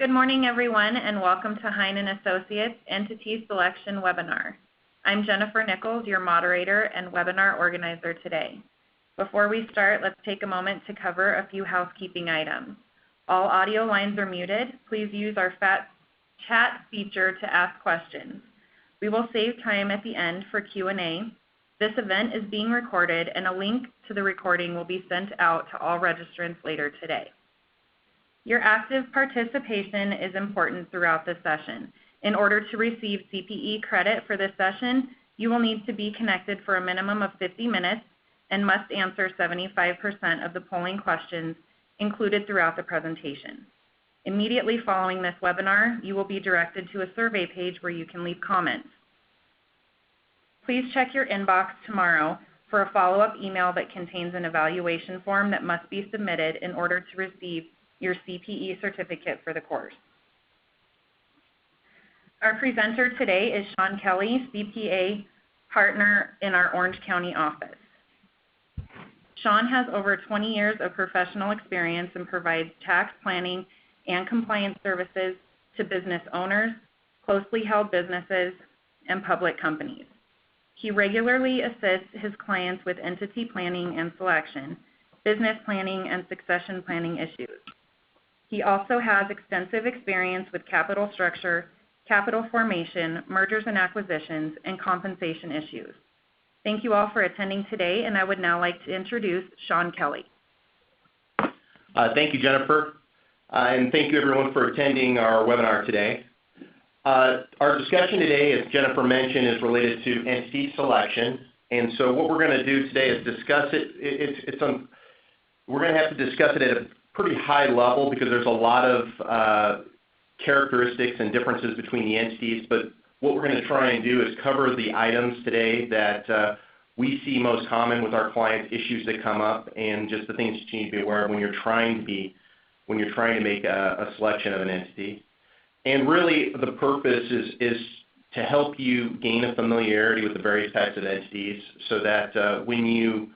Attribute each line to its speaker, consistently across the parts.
Speaker 1: Good morning, everyone, and welcome to Hein Associates Entity Selection Webinar. I'm Jennifer Nichols, your moderator and webinar organizer today. Before we start, let's take a moment to cover a few housekeeping items. All audio lines are muted. Please use our chat feature to ask questions. We will save time at the end for Q&A. This event is being recorded, and a link to the recording will be sent out to all registrants later today. Your active participation is important throughout this session. In order to receive CPE credit for this session, you will need to be connected for a minimum of 50 minutes and must answer 75% of the polling questions included throughout the presentation. Immediately following this webinar, you will be directed to a survey page where you can leave comments. Please check your inbox tomorrow for a follow-up email that contains an evaluation form that must be submitted in order to receive your CPE certificate for the course. Our presenter today is Sean Kelly, CPA partner in our Orange County office. Sean has over 20 years of professional experience and provides tax planning and compliance services to business owners, closely held businesses, and public companies. He regularly assists his clients with entity planning and selection, business planning, and succession planning issues. He also has extensive experience with capital structure, capital formation, mergers and acquisitions, and compensation issues. Thank you all for attending today, and I would now like to introduce Sean Kelly.
Speaker 2: Thank you, Jennifer, and thank you everyone for attending our webinar today. Our discussion today, as Jennifer mentioned, is related to entity selection, and so what we're going to do today is discuss it. We're going to have to discuss it at a pretty high level because there's a lot of characteristics and differences between the entities, but what we're going to try and do is cover the items today that we see most common with our clients, issues that come up, and just the things that you need to be aware of when you're trying to make a selection of an entity. And really the purpose is to help you gain a familiarity with the various types of entities so that when you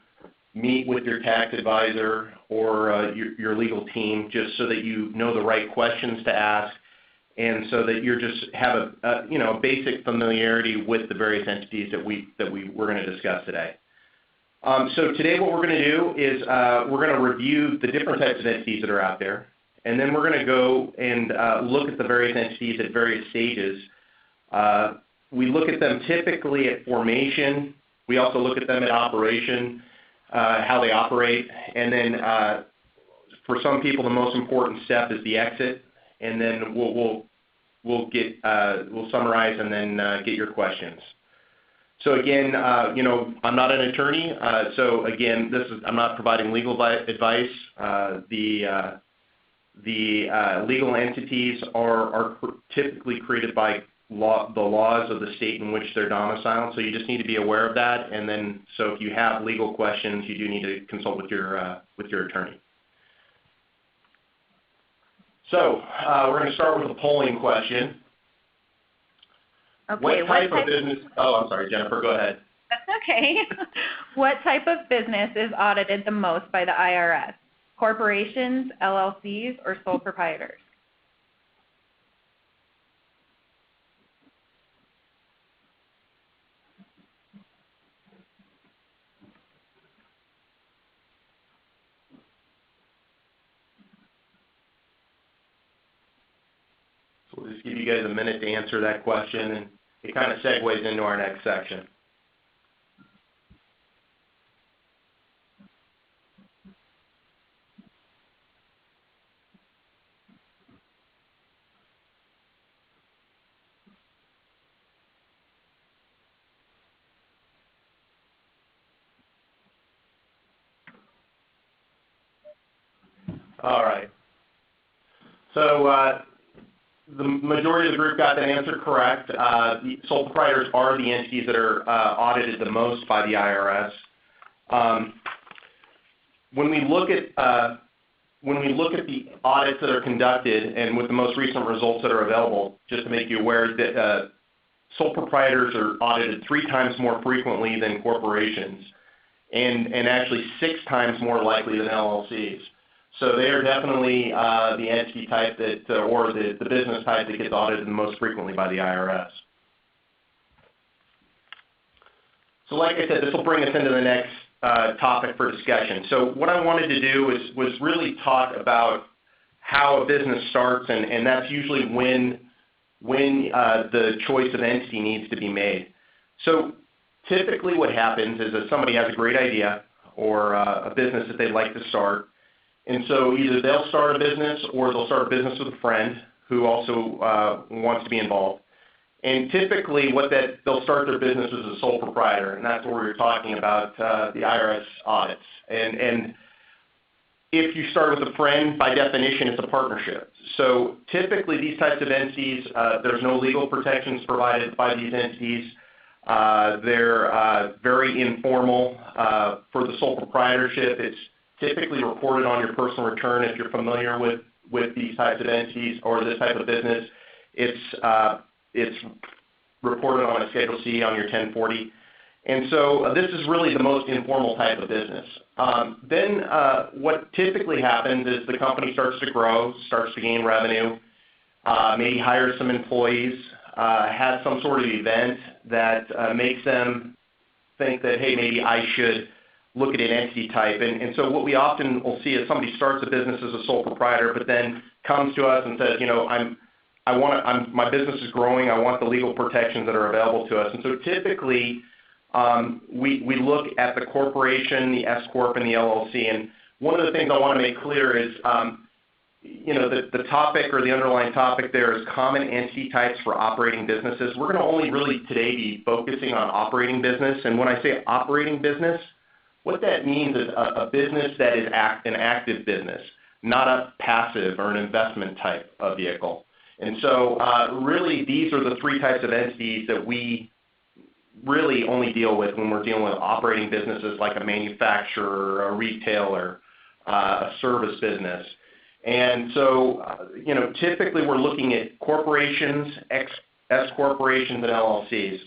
Speaker 2: meet with your tax advisor or your legal team, just so that you know the right questions to ask, and so that you just have a basic familiarity with the various entities that we're going to discuss today. So today what we're going to do is we're going to review the different types of entities that are out there, and then we're going to go and look at the various entities at various stages. We look at them typically at formation. We also look at them at operation, how they operate, and then for some people the most important step is the exit, and then we'll summarize and then get your questions. So again, I'm not an attorney, so again, I'm not providing legal advice. The legal entities are typically created by the laws of the state in which they're domiciled, so you just need to be aware of that. And then, so if you have legal questions, you do need to consult with your attorney. So we're going to start with a polling question.
Speaker 1: Okay.
Speaker 2: What type of business? Oh, I'm sorry, Jennifer. Go ahead.
Speaker 1: That's okay. What type of business is audited the most by the IRS? Corporations, LLCs, or sole proprietors?
Speaker 2: So we'll just give you guys a minute to answer that question, and it kind of segues into our next section. All right. So the majority of the group got that answer correct. The sole proprietors are the entities that are audited the most by the IRS. When we look at the audits that are conducted, and with the most recent results that are available, just to make you aware that sole proprietors are audited 3 times more frequently than corporations, and actually 6 times more likely than LLCs. So they are definitely the entity type that, or the business type that gets audited the most frequently by the IRS. So like I said, this will bring us into the next topic for discussion. So what I wanted to do was really talk about how a business starts, and that's usually when the choice of entity needs to be made. So typically what happens is that somebody has a great idea or a business that they'd like to start, and so either they'll start a business or they'll start a business with a friend who also wants to be involved. And typically they'll start their business as a sole proprietor, and that's where we're talking about the IRS audits. And if you start with a friend, by definition, it's a partnership. So typically these types of entities, there's no legal protections provided by these entities. They're very informal. For the sole proprietorship, it's typically reported on your personal return. If you're familiar with these types of entities or this type of business, it's reported on a Schedule C on your 1040. And so this is really the most informal type of business. Then what typically happens is the company starts to grow, starts to gain revenue, maybe hires some employees, has some sort of event that makes them think that, hey, maybe I should look at an entity type. And so what we often will see is somebody starts a business as a sole proprietor, but then comes to us and says, you know, my business is growing. I want the legal protections that are available to us. And so typically we look at the corporation, the S-Corp, and the LLC. And one of the things I want to make clear is, you know, the topic or the underlying topic there is common entity types for operating businesses. We're going to only really today be focusing on operating business. And when I say operating business, what that means is a business that is an active business, not a passive or an investment type of vehicle. And so really these are the three types of entities that we really only deal with when we're dealing with operating businesses like a manufacturer, a retailer, a service business. And so, you know, typically we're looking at corporations, S-corporations, and LLCs.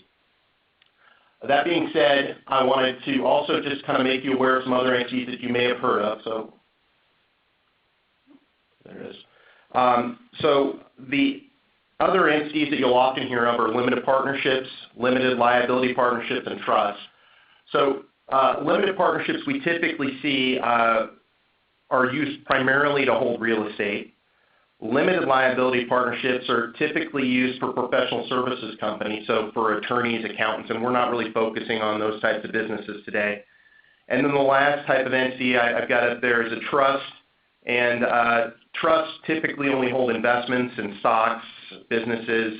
Speaker 2: That being said, I wanted to also just kind of make you aware of some other entities that you may have heard of. So there it is. So the other entities that you'll often hear of are limited partnerships, limited liability partnerships, and trusts. So limited partnerships we typically see are used primarily to hold real estate. Limited liability partnerships are typically used for professional services companies, so for attorneys, accountants, and we're not really focusing on those types of businesses today. And then the last type of entity I've got up there is a trust, and trusts typically only hold investments in stocks, businesses,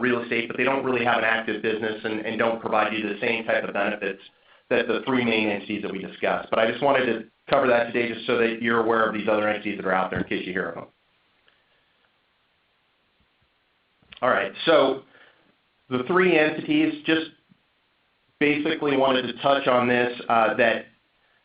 Speaker 2: real estate, but they don't really have an active business and don't provide you the same type of benefits that the three main entities that we discussed. But I just wanted to cover that today just so that you're aware of these other entities that are out there in case you hear of them. All right, so the three entities, just basically wanted to touch on this, that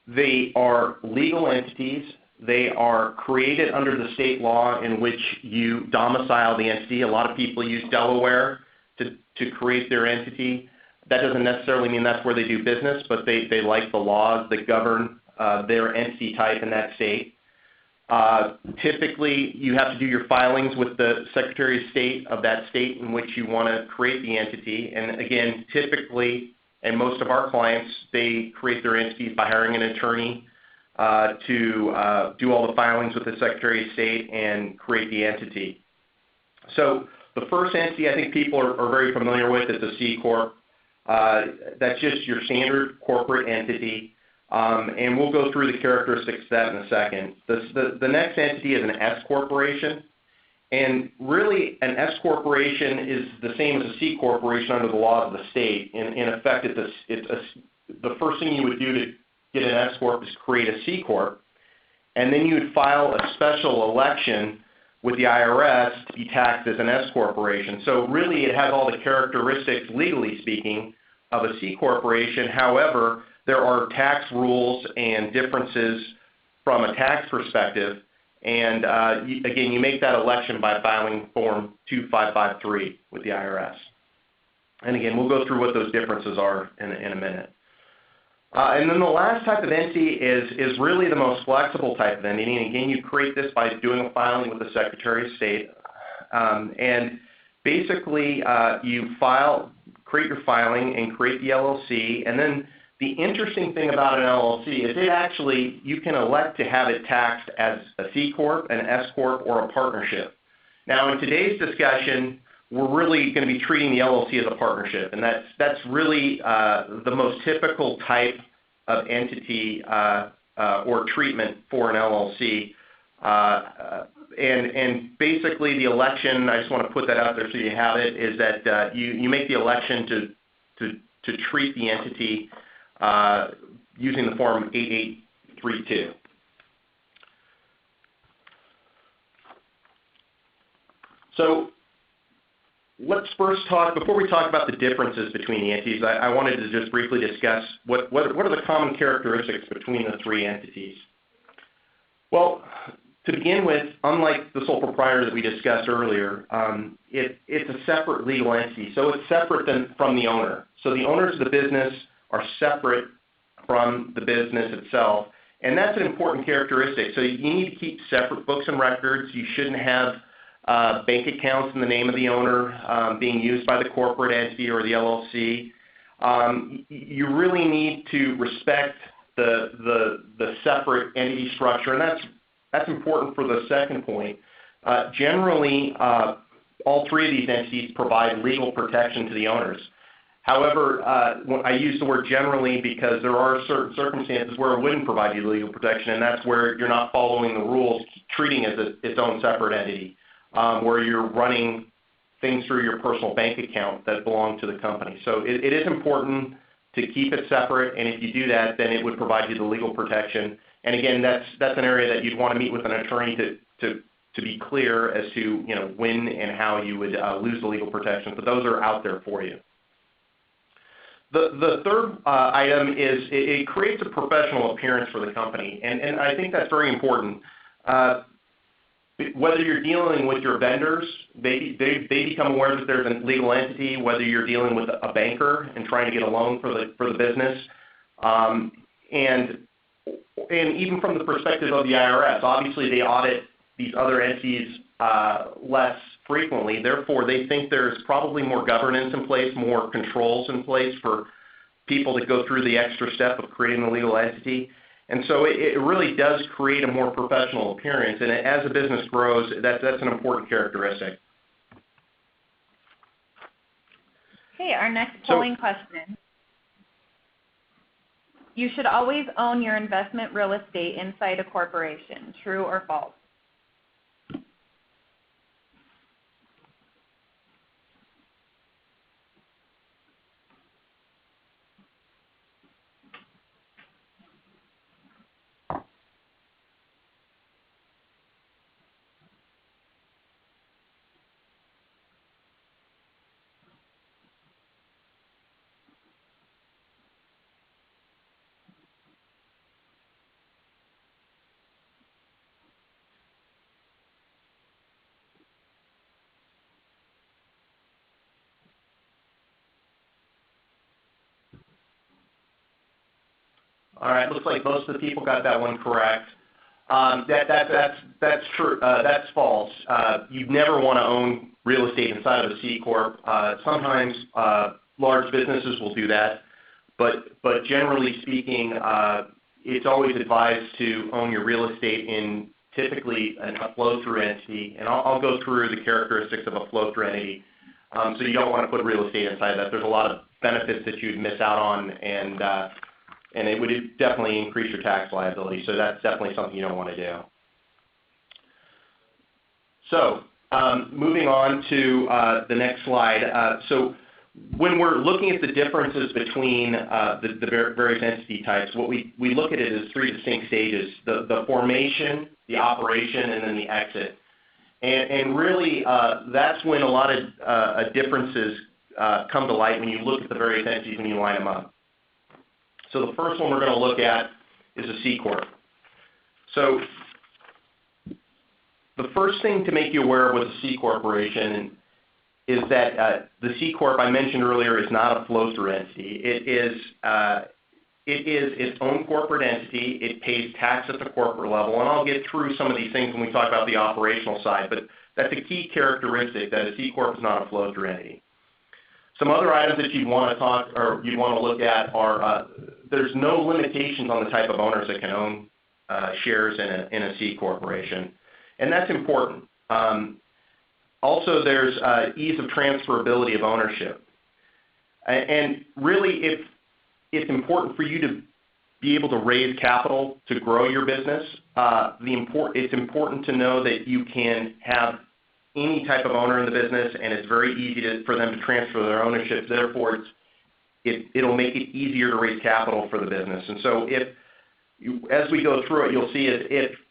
Speaker 2: they are legal entities. They are created under the state law in which you domicile the entity. A lot of people use Delaware to create their entity. That doesn't necessarily mean that's where they do business, but they like the laws that govern their entity type in that state. Typically, you have to do your filings with the Secretary of State of that state in which you want to create the entity. And again, typically, and most of our clients, they create their entities by hiring an attorney to do all the filings with the Secretary of State and create the entity. So the first entity I think people are very familiar with is a C-Corp. That's just your standard corporate entity. And we'll go through the characteristics of that in a second. The next entity is an S-corporation. And really, an S-corporation is the same as a C-corporation under the laws of the state. In effect, the first thing you would do to get an S-corp is create a C-corp. And then you would file a special election with the IRS to be taxed as an S-corporation. So really, it has all the characteristics, legally speaking, of a C-corporation. However, there are tax rules and differences from a tax perspective, and again, you make that election by filing Form 2553 with the IRS. And again, we'll go through what those differences are in a minute. And then the last type of entity is really the most flexible type of entity. And again, you create this by doing a filing with the Secretary of State. And basically, you create your filing and create the LLC. And then the interesting thing about an LLC is you can elect to have it taxed as a C Corp, an S Corp, or a partnership. Now, in today's discussion, we're really going to be treating the LLC as a partnership, and that's really the most typical type of entity or treatment for an LLC. And basically, the election, I just want to put that out there so you have it, is that you make the election to treat the entity using the Form 8832. So let's first before we talk about the differences between the entities, I wanted to just briefly discuss what are the common characteristics between the three entities. Well, to begin with, unlike the sole proprietor that we discussed earlier, it's a separate legal entity, so it's separate from the owner. So the owners of the business are separate from the business itself, and that's an important characteristic. So you need to keep separate books and records. You shouldn't have bank accounts in the name of the owner being used by the corporate entity or the LLC. You really need to respect the separate entity structure, and that's important for the second point. Generally, all three of these entities provide legal protection to the owners. However, I use the word generally because there are certain circumstances where it wouldn't provide you legal protection, and that's where you're not following the rules, treating it as its own separate entity, where you're running things through your personal bank account that belong to the company. So it is important to keep it separate, and if you do that, then it would provide you the legal protection. And again, that's an area that you'd want to meet with an attorney to be clear as to when and how you would lose the legal protection. But those are out there for you. The third item is it creates a professional appearance for the company, and I think that's very important. Whether you're dealing with your vendors, they become aware that there's a legal entity. Whether you're dealing with a banker and trying to get a loan for the business, and even from the perspective of the IRS, obviously they audit these other entities less frequently. Therefore, they think there's probably more governance in place, more controls in place for people to go through the extra step of creating a legal entity. And so it really does create a more professional appearance, and as a business grows, that's an important characteristic.
Speaker 1: Okay, our next polling question. You should always own your investment real estate inside a corporation, true or false?
Speaker 2: All right, looks like most of the people got that one correct. That's true. That's false. You'd never want to own real estate inside of a C Corp. Sometimes large businesses will do that, but generally speaking, it's always advised to own your real estate in typically a flow-through entity, and I'll go through the characteristics of a flow-through entity. So you don't want to put real estate inside that. There's a lot of benefits that you'd miss out on, and it would definitely increase your tax liability. So that's definitely something you don't want to do. So moving on to the next slide. So when we're looking at the differences between the various entity types, what we look at it as three distinct stages: the formation, the operation, and then the exit. And really, that's when a lot of differences come to light when you look at the various entities and you line them up. So the first one we're going to look at is a C Corp. So the first thing to make you aware of with a C Corporation is that the C Corp I mentioned earlier is not a flow-through entity. It is it is its own corporate entity. It pays tax at the corporate level, and I'll get through some of these things when we talk about the operational side, but that's a key characteristic, that a C Corp is not a flow-through entity. Some other items that you'd want to look at are there's no limitations on the type of owners that can own shares in a C corporation, and that's important. Also, there's ease of transferability of ownership, and really, it's important for you to be able to raise capital to grow your business. It's important to know that you can have any type of owner in the business, and it's very easy for them to transfer their ownership. Therefore, it'll make it easier to raise capital for the business. And so, as we go through it, you'll see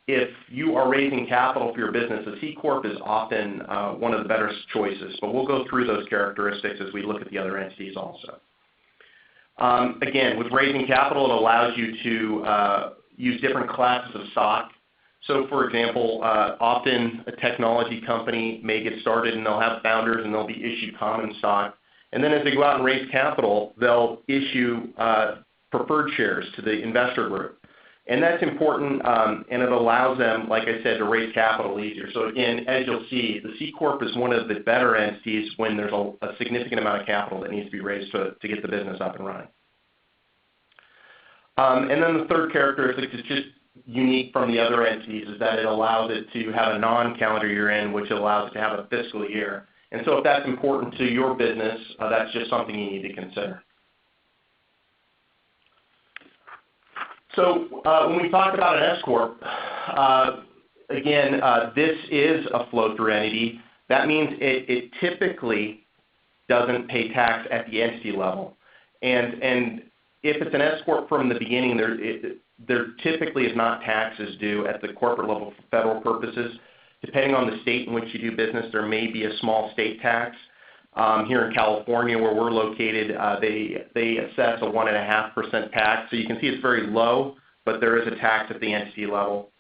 Speaker 2: if you are raising capital for your business, a C Corp is often one of the better choices. But we'll go through those characteristics as we look at the other entities also. Again, with raising capital, it allows you to use different classes of stock. So, for example, often a technology company may get started and they'll have founders and they'll be issued common stock. And then as they go out and raise capital, they'll issue preferred shares to the investor group. And that's important, and it allows them, like I said, to raise capital easier. So again, as you'll see, the C Corp is one of the better entities when there's a significant amount of capital that needs to be raised to get the business up and running. And then the third characteristic is just unique from the other entities, is that it allows it to have a non-calendar year end, which allows it to have a fiscal year. And so if that's important to your business, that's just something you need to consider. So when we talk about an S Corp, again, this is a flow-through entity. That means it typically doesn't pay tax at the entity level. And if it's an S Corp from the beginning, there typically is not taxes due at the corporate level for federal purposes. Depending on the state in which you do business, there may be a small state tax. Here in California, where we're located, they assess a 1.5% tax. So you can see it's very low, but there is a tax at the entity level.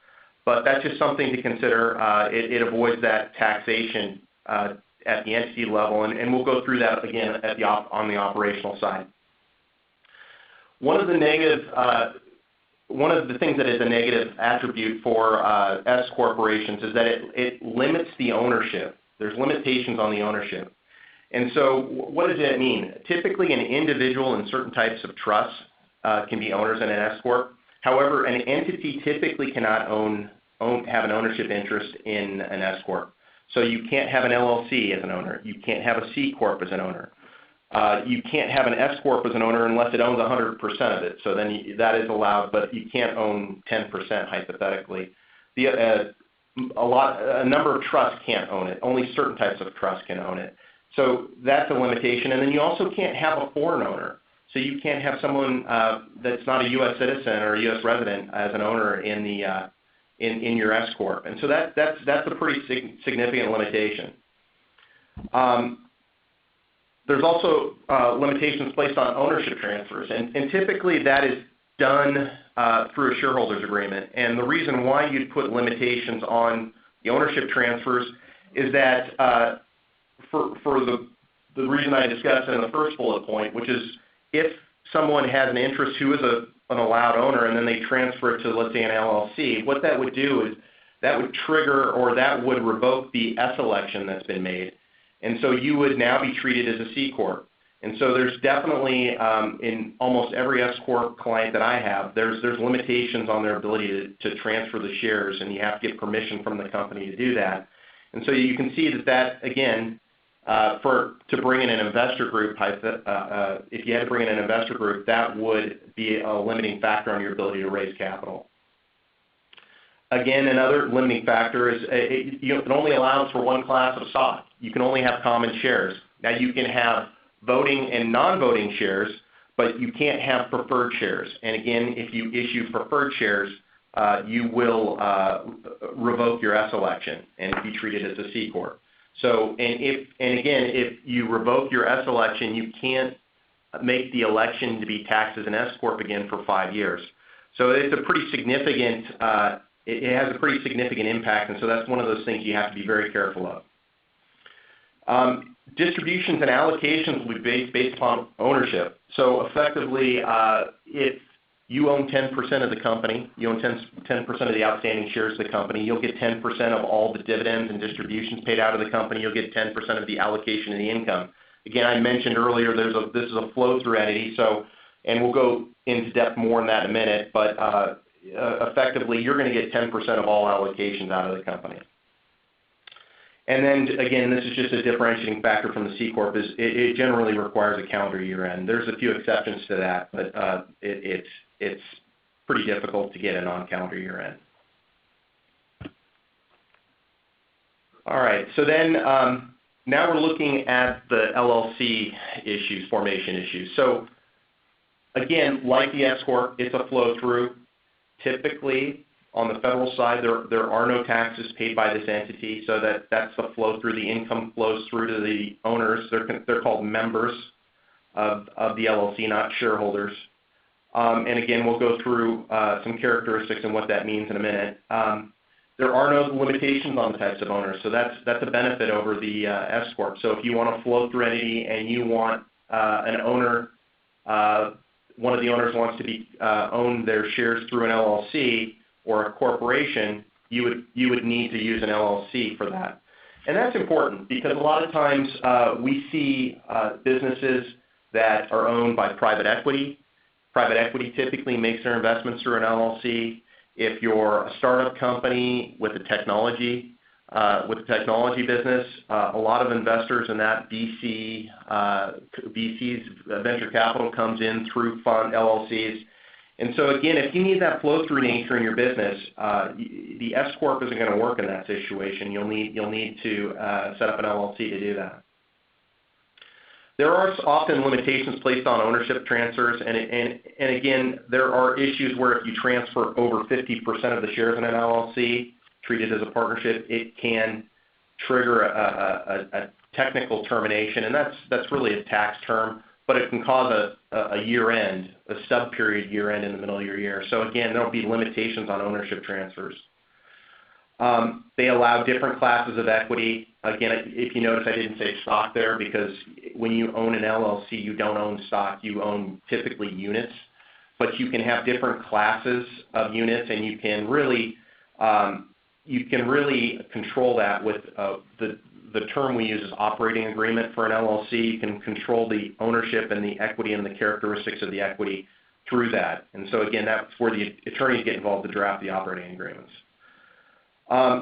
Speaker 2: But that's just something to consider. It avoids that taxation at the entity level, and we'll go through that again on the operational side. One of the things that is a negative attribute for S corporations is that it limits the ownership. There's limitations on the ownership. And so what does that mean? Typically, an individual in certain types of trusts can be owners in an S Corp. However, an entity typically cannot have an ownership interest in an S Corp. So you can't have an LLC as an owner. You can't have a C Corp as an owner. You can't have an S Corp as an owner unless it owns 100% of it. So then that is allowed, but you can't own 10% hypothetically. A number of trusts can't own it. Only certain types of trusts can own it. So that's a limitation. And then you also can't have a foreign owner. So you can't have someone that's not a U.S. citizen or a U.S. resident as an owner in your S Corp. And so that's a pretty significant limitation. There's also limitations placed on ownership transfers. And typically that is done through a shareholders agreement. And the reason why you'd put limitations on the ownership transfers is that for the reason I discussed in the first bullet point, which is if someone has an interest who is an allowed owner and then they transfer it to, let's say, an LLC, what that would do is that would trigger or that would revoke the S election that's been made. And so you would now be treated as a C Corp. And so there's definitely, in almost every S Corp client that I have, there's limitations on their ability to transfer the shares, and you have to get permission from the company to do that. And so you can see that again, to bring in an investor group, if you had to bring in an investor group, that would be a limiting factor on your ability to raise capital. Again, another limiting factor is it only allows for one class of stock. You can only have common shares. Now you can have voting and non-voting shares, but you can't have preferred shares. And again, if you issue preferred shares, you will revoke your S election and be treated as a C Corp. So, and again, if you revoke your S election, you can't make the election to be taxed as an S Corp again for 5 years. So it's a pretty significant, it has a pretty significant impact, and so that's one of those things you have to be very careful of. Distributions and allocations will be based upon ownership. So effectively, if you own 10% of the company, you own 10% of the outstanding shares of the company, you'll get 10% of all the dividends and distributions paid out of the company, you'll get 10% of the allocation of the income. Again, I mentioned earlier this is a flow-through entity, so, and we'll go into depth more in that in a minute, but effectively you're going to get 10% of all allocations out of the company. And then again, this is just a differentiating factor from the C-Corp, is it generally requires a calendar year end. There's a few exceptions to that, but it's pretty difficult to get a non-calendar year end. All right, so then now we're looking at the LLC issues, formation issues. So again, like the S-Corp, it's a flow-through. Typically, on the federal side, there are no taxes paid by this entity, so that's the flow-through. The income flows through to the owners. They're called members of the LLC, not shareholders. And again, we'll go through some characteristics and what that means in a minute. There are no limitations on the types of owners, so that's a benefit over the S-Corp. So if you want a flow-through entity and you want an owner, one of the owners wants to be own their shares through an LLC or a corporation, you would need to use an LLC for that. And that's important because a lot of times we see businesses that are owned by private equity. Private equity typically makes their investments through an LLC. If you're a startup company with a technology business, a lot of investors in that VCs, venture capital comes in through fund LLCs. And so again, if you need that flow-through nature in your business, the S-Corp isn't going to work in that situation. You'll need to set up an LLC to do that. There are often limitations placed on ownership transfers, and again, there are issues where if you transfer over 50% of the shares in an LLC, treated as a partnership, it can trigger a technical termination, and that's really a tax term, but it can cause a year-end, a sub-period year-end in the middle of your year. So again, there will be limitations on ownership transfers. They allow different classes of equity. Again, if you notice, I didn't say stock there because when you own an LLC, you don't own stock. You own typically units, but you can have different classes of units, and you can really control that with the term we use is operating agreement for an LLC. You can control the ownership and the equity and the characteristics of the equity through that. And so again, that's where the attorneys get involved to draft the operating agreements.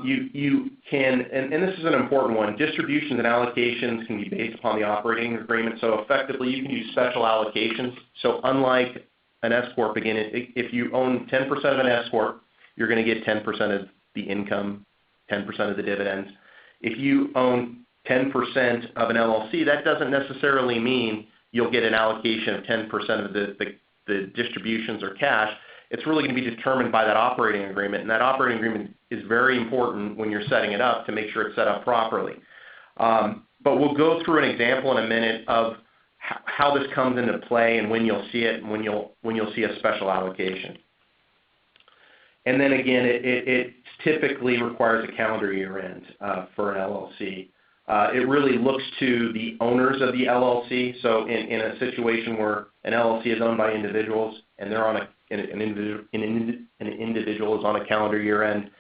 Speaker 2: You can, and this is an important one, distributions and allocations can be based upon the operating agreement. So effectively, you can use special allocations. So unlike an S-Corp, again, if you own 10% of an S-Corp, you're going to get 10% of the income, 10% of the dividends. If you own 10% of an LLC, that doesn't necessarily mean you'll get an allocation of 10% of the distributions or cash. It's really going to be determined by that operating agreement, and that operating agreement is very important when you're setting it up to make sure it's set up properly. But we'll go through an example in a minute of how this comes into play and when you'll see it and when you'll see a special allocation. And then again, it typically requires a calendar year end for an LLC. It really looks to the owners of the LLC. So in a situation where an LLC is owned by individuals and they're on an individual is on a calendar year end,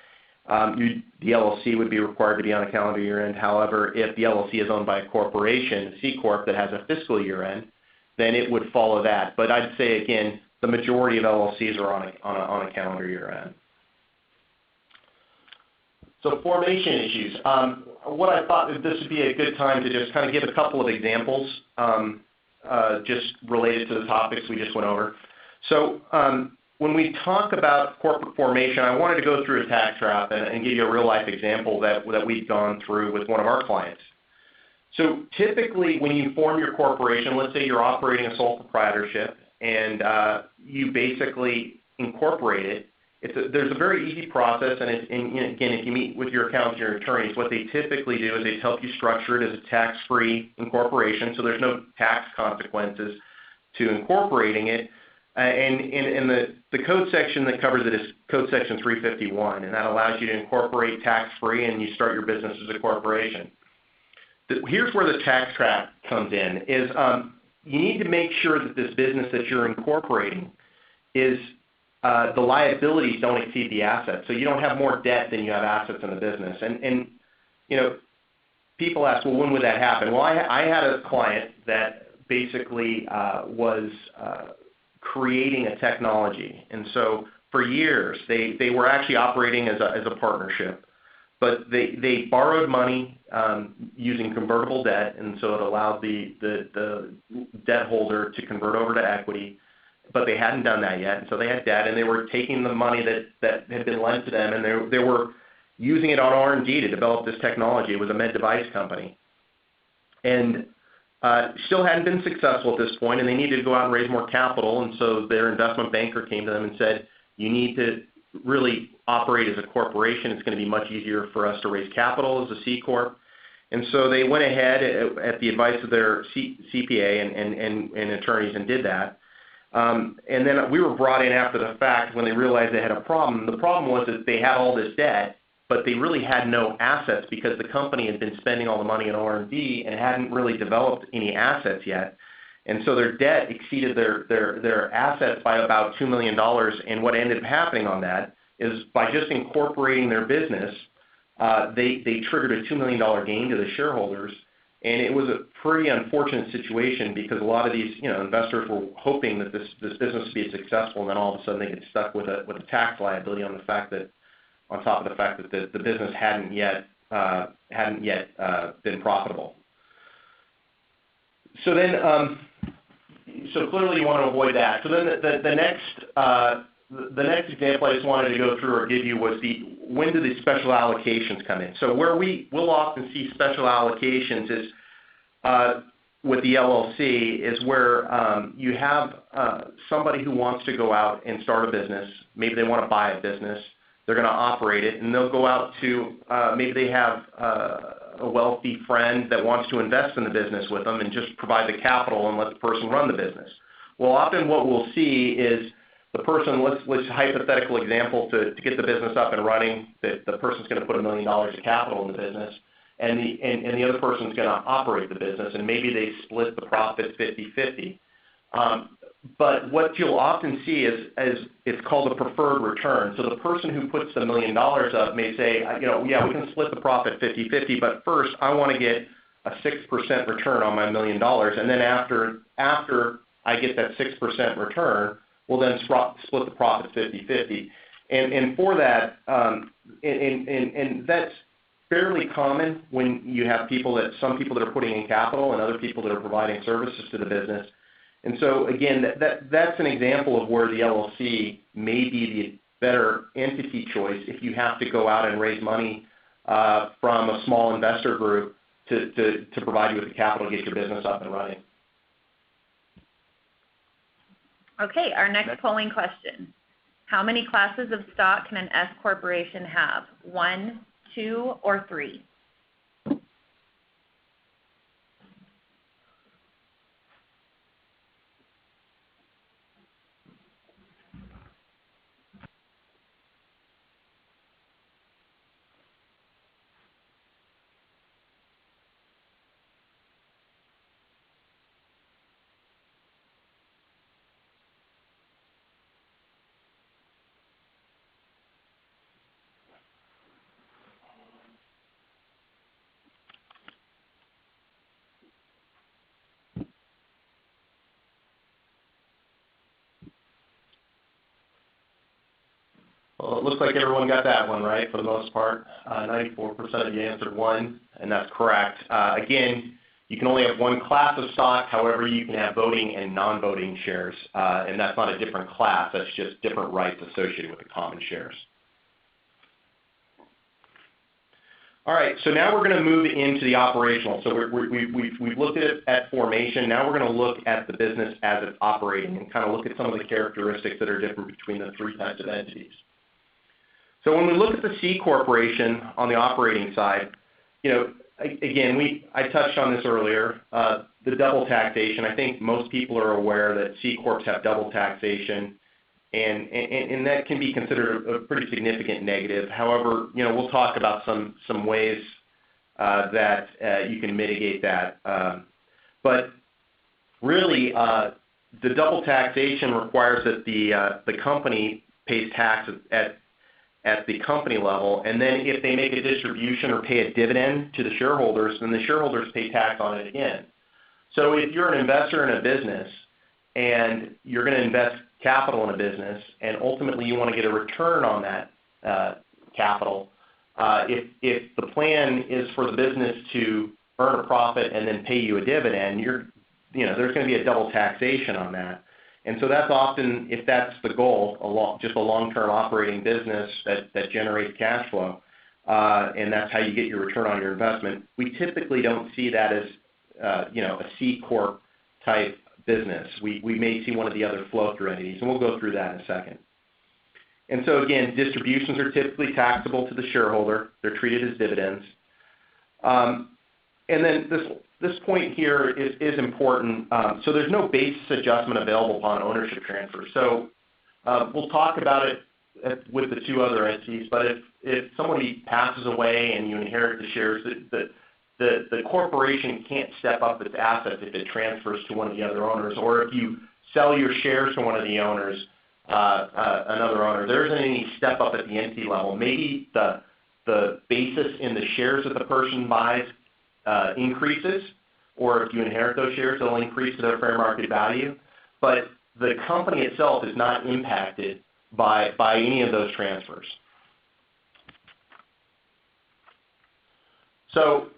Speaker 2: the LLC would be required to be on a calendar year end. However, if the LLC is owned by a corporation, a C-Corp that has a fiscal year end, then it would follow that. But I'd say, again, the majority of LLCs are on a calendar year end. So formation issues. What I thought this would be a good time to just kind of give a couple of examples just related to the topics we just went over. So when we talk about corporate formation, I wanted to go through a tax trap and give you a real-life example that we've gone through with one of our clients. So typically when you form your corporation, let's say you're operating a sole proprietorship, and you basically incorporate it. There's a very easy process, and again, if you meet with your accountants, your attorneys, what they typically do is they help you structure it as a tax-free incorporation, so there's no tax consequences to incorporating it. And the code section that covers it is Code Section 351, and that allows you to incorporate tax-free and you start your business as a corporation. Here's where the tax trap comes in, is you need to make sure that this business that you're incorporating is the liabilities don't exceed the assets. So you don't have more debt than you have assets in the business. And you know, people ask, well, when would that happen? Well, I had a client that basically was creating a technology. And so for years, they were actually operating as a partnership. But they borrowed money using convertible debt, and so it allowed the debt holder to convert over to equity. But they hadn't done that yet, and so they had debt, and they were taking the money that had been lent to them, and they were using it on R&D to develop this technology. It was a med device company, and still hadn't been successful at this point, and they needed to go out and raise more capital. And so their investment banker came to them and said, "You need to really operate as a corporation. It's going to be much easier for us to raise capital as a C-Corp." And so they went ahead at the advice of their CPA and attorneys and did that. And then we were brought in after the fact when they realized they had a problem. The problem was that they had all this debt, but they really had no assets because the company had been spending all the money in R&D and hadn't really developed any assets yet. And so their debt exceeded their assets by about $2 million. And what ended up happening on that is by just incorporating their business, they triggered a $2 million gain to the shareholders. And it was a pretty unfortunate situation because a lot of these investors were hoping that this business would be successful, and then all of a sudden they get stuck with a tax liability on top of the fact that the business hadn't yet been profitable. So then, so clearly you want to avoid that. So then the next example I just wanted to go through or give you was when do the special allocations come in? So where we'll often see special allocations is with the LLC is where you have somebody who wants to go out and start a business. Maybe they want to buy a business. They're going to operate it, and they'll go out to maybe they have a wealthy friend that wants to invest in the business with them and just provide the capital and let the person run the business. Well, often what we'll see is the person, let's hypothetical example to get the business up and running, that the person's going to put $1 million of capital in the business, and the other person's going to operate the business, and maybe they split the profits 50-50. But what you'll often see is it's called a preferred return. So the person who puts the $1 million up may say, yeah, we can split the profit 50-50, but first I want to get a 6% return on my $1 million, and then after I get that 6% return, we'll then split the profit 50-50. And for that, and that's fairly common when you have some people that are putting in capital and other people that are providing services to the business. And so again, that's an example of where the LLC may be the better entity choice if you have to go out and raise money from a small investor group to provide you with the capital to get your business up and running.
Speaker 1: Okay, our next polling question. How many classes of stock can an S corporation have? 1, 2, or 3?
Speaker 2: Well, it looks like everyone got that one right for the most part. 94% of you answered 1, and that's correct. Again, you can only have one class of stock. However, you can have voting and non-voting shares, and that's not a different class. That's just different rights associated with the common shares. All right, so now we're going to move into the operational. So we've looked at formation. Now we're going to look at the business as it's operating and kind of look at some of the characteristics that are different between the 3 types of entities. So when we look at the C corporation on the operating side, again, I touched on this earlier, the double taxation. I think most people are aware that C corps have double taxation, and that can be considered a pretty significant negative. However, we'll talk about some ways that you can mitigate that. But really, the double taxation requires that the company pays tax at the company level, and then if they make a distribution or pay a dividend to the shareholders, then the shareholders pay tax on it again. So if you're an investor in a business and you're going to invest capital in a business, and ultimately you want to get a return on that capital, if the plan is for the business to earn a profit and then pay you a dividend, there's going to be a double taxation on that. And so that's often, if that's the goal, just a long-term operating business that generates cash flow, and that's how you get your return on your investment. We typically don't see that as a CCorp type business. We may see one of the other flow-through entities, and we'll go through that in a second. And so again, distributions are typically taxable to the shareholder. They're treated as dividends. And then this point here is important. So there's no basis adjustment available upon ownership transfer. So we'll talk about it with the two other entities, but if somebody passes away and you inherit the shares, the corporation can't step up its assets if it transfers to one of the other owners, or if you sell your shares to one of the owners, another owner, there isn't any step up at the entity level. Maybe the basis in the shares that the person buys increases, or if you inherit those shares, they'll increase to their fair market value. But the company itself is not impacted by any of those transfers. So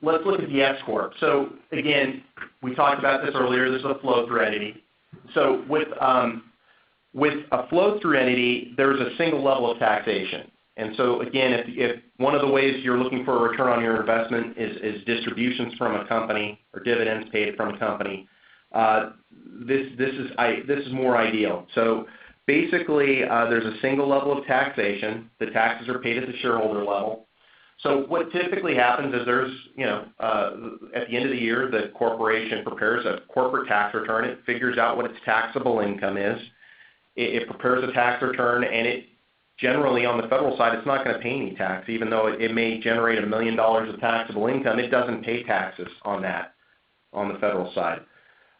Speaker 2: let's look at the S-Corp. So again, we talked about this earlier. This is a flow-through entity. So with a flow-through entity, there's a single level of taxation. And so again, if one of the ways you're looking for a return on your investment is distributions from a company or dividends paid from a company, this is more ideal. So basically, there's a single level of taxation. The taxes are paid at the shareholder level. So what typically happens is there's, at the end of the year, the corporation prepares a corporate tax return. It figures out what its taxable income is. It prepares a tax return, and it generally on the federal side, it's not going to pay any tax, even though it may generate $1 million of taxable income. It doesn't pay taxes on that on the federal side.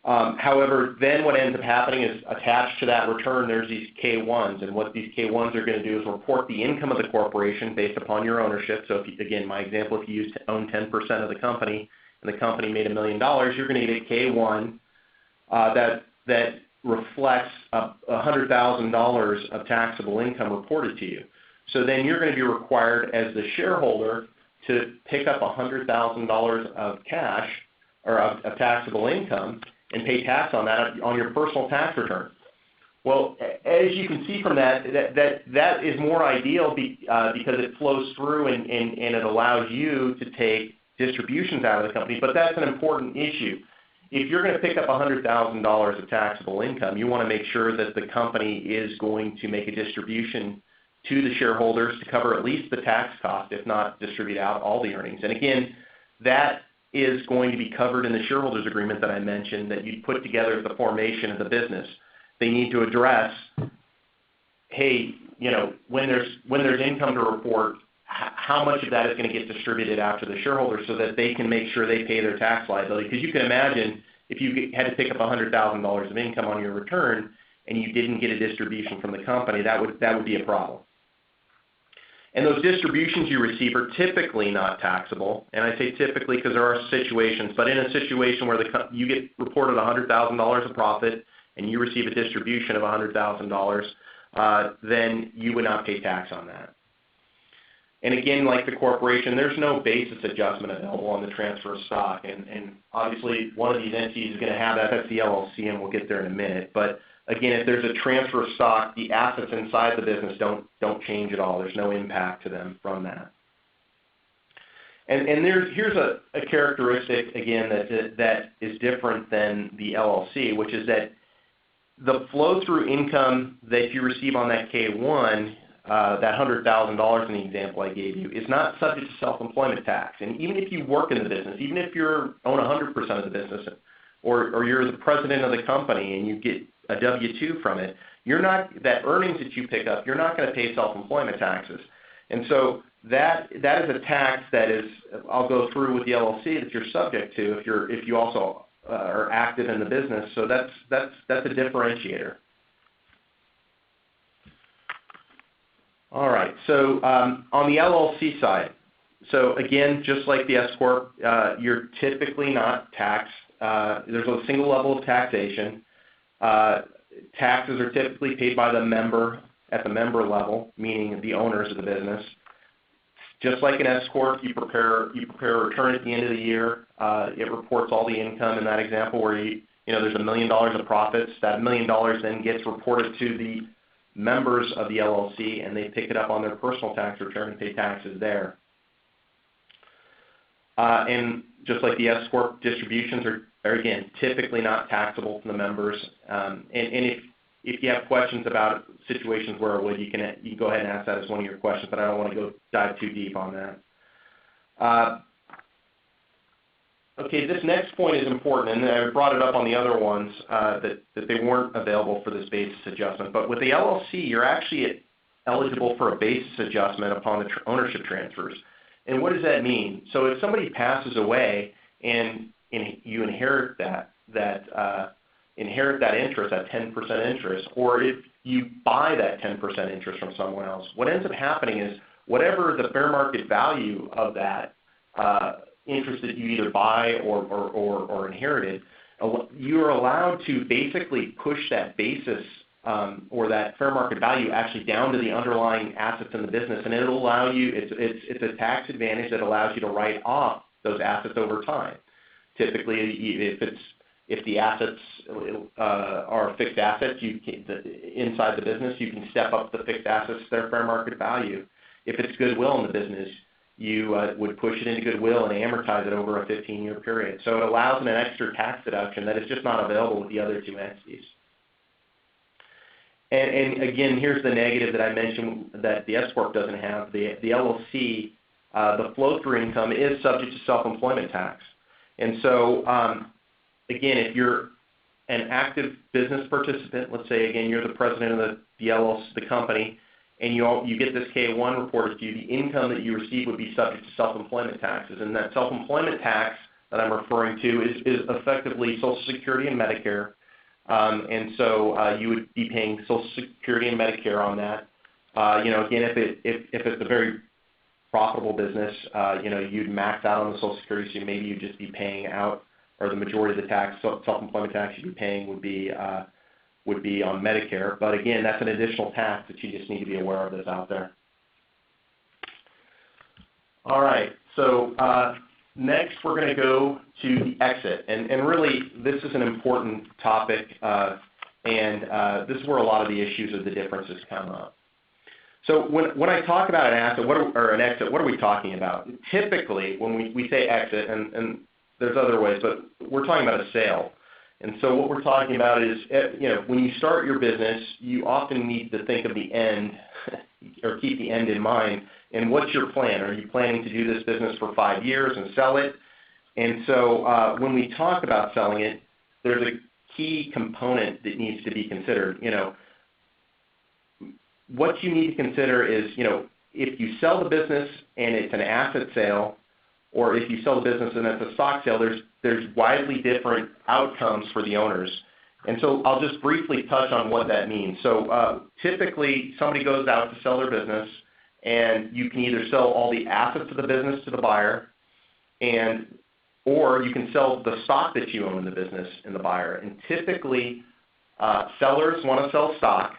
Speaker 2: However, then what ends up happening is attached to that return, there's these K-1s, and what these K-1s are going to do is report the income of the corporation based upon your ownership. So if you, again, my example, if you own 10% of the company and the company made $1 million, you're going to get a K-1 that reflects $100,000 of taxable income reported to you. So then you're going to be required as the shareholder to pick up $100,000 of cash or of taxable income and pay tax on that on your personal tax return. Well, as you can see from that is more ideal because it flows through and it allows you to take distributions out of the company, but that's an important issue. If you're going to pick up $100,000 of taxable income, you want to make sure that the company is going to make a distribution to the shareholders to cover at least the tax cost, if not distribute out all the earnings. And again, that is going to be covered in the shareholders agreement that I mentioned that you put together at the formation of the business. They need to address, hey, when there's income to report, how much of that is going to get distributed out to the shareholders so that they can make sure they pay their tax liability. Because you can imagine if you had to pick up $100,000 of income on your return and you didn't get a distribution from the company, that would be a problem. And those distributions you receive are typically not taxable. And I say typically because there are situations, but in a situation where you get reported $100,000 of profit and you receive a distribution of $100,000, then you would not pay tax on that. And again, like the corporation, there's no basis adjustment available on the transfer of stock. And obviously, one of these entities is going to have that. That's the LLC, and we'll get there in a minute. But again, if there's a transfer of stock, the assets inside the business don't change at all. There's no impact to them from that. And here's a characteristic, again, that is different than the LLC, which is that the flow-through income that you receive on that K-1, that $100,000 in the example I gave you, is not subject to self-employment tax. And even if you work in the business, even if you own 100% of the business, or you're the president of the company and you get a W-2 from it, that earnings that you pick up, you're not going to pay self-employment taxes. And so that is a tax that is, I'll go through with the LLC, that you're subject to if you also are active in the business. So that's a differentiator. All right. So on the LLC side, so again, just like the S-corp, you're typically not taxed. There's a single level of taxation. Taxes are typically paid by the member at the member level, meaning the owners of the business. Just like an S-corp, you prepare a return at the end of the year. It reports all the income in that example where there's $1 million of profits. That $1 million then gets reported to the members of the LLC, and they pick it up on their personal tax return and pay taxes there. And just like the S-corp, distributions are again typically not taxable to the members. And if you have questions about situations where it would, you can go ahead and ask that as one of your questions, but I don't want to go dive too deep on that. Okay, this next point is important, and I brought it up on the other ones that they weren't available for this basis adjustment. But with the LLC, you're actually eligible for a basis adjustment upon the ownership transfers. And what does that mean? So if somebody passes away and you inherit that interest, that 10% interest, or if you buy that 10% interest from someone else, what ends up happening is whatever the fair market value of that interest that you either buy or inherited, you are allowed to basically push that basis or that fair market value actually down to the underlying assets in the business, and it'll allow you. It's a tax advantage that allows you to write off those assets over time. Typically, if the assets are fixed assets, inside the business, you can step up the fixed assets to their fair market value. If it's goodwill in the business, you would push it into goodwill and amortize it over a 15-year period. So it allows an extra tax deduction that is just not available with the other two entities. And again, here's the negative that I mentioned that the S-corp doesn't have. The LLC, the flow-through income is subject to self-employment tax. And so, again, if you're an active business participant, let's say, again, you're the president of the LLC, the company, and you get this K-1 reported to you, the income that you receive would be subject to self-employment taxes. And that self-employment tax that I'm referring to is effectively Social Security and Medicare. And so you would be paying Social Security and Medicare on that. Again, if it's a very profitable business, you'd max out on the Social Security, so maybe you'd just be paying out, or the majority of the tax, self-employment tax you'd be paying would be on Medicare. But again, that's an additional tax that you just need to be aware of that's out there. All right, so next we're going to go to the exit. And really, this is an important topic, and this is where a lot of the issues of the differences come up. So when I talk about an asset or an exit, what are we talking about? Typically, when we say exit, and there's other ways, but we're talking about a sale. And so what we're talking about is, when you start your business, you often need to think of the end or keep the end in mind. And what's your plan? Are you planning to do this business for 5 years and sell it? And so when we talk about selling it, there's a key component that needs to be considered. What you need to consider is, if you sell the business and it's an asset sale, or if you sell the business and it's a stock sale, there's widely different outcomes for the owners. And so I'll just briefly touch on what that means. So typically, somebody goes out to sell their business, and you can either sell all the assets of the business to the buyer, or you can sell the stock that you own in the business in the buyer. And typically, sellers want to sell stock,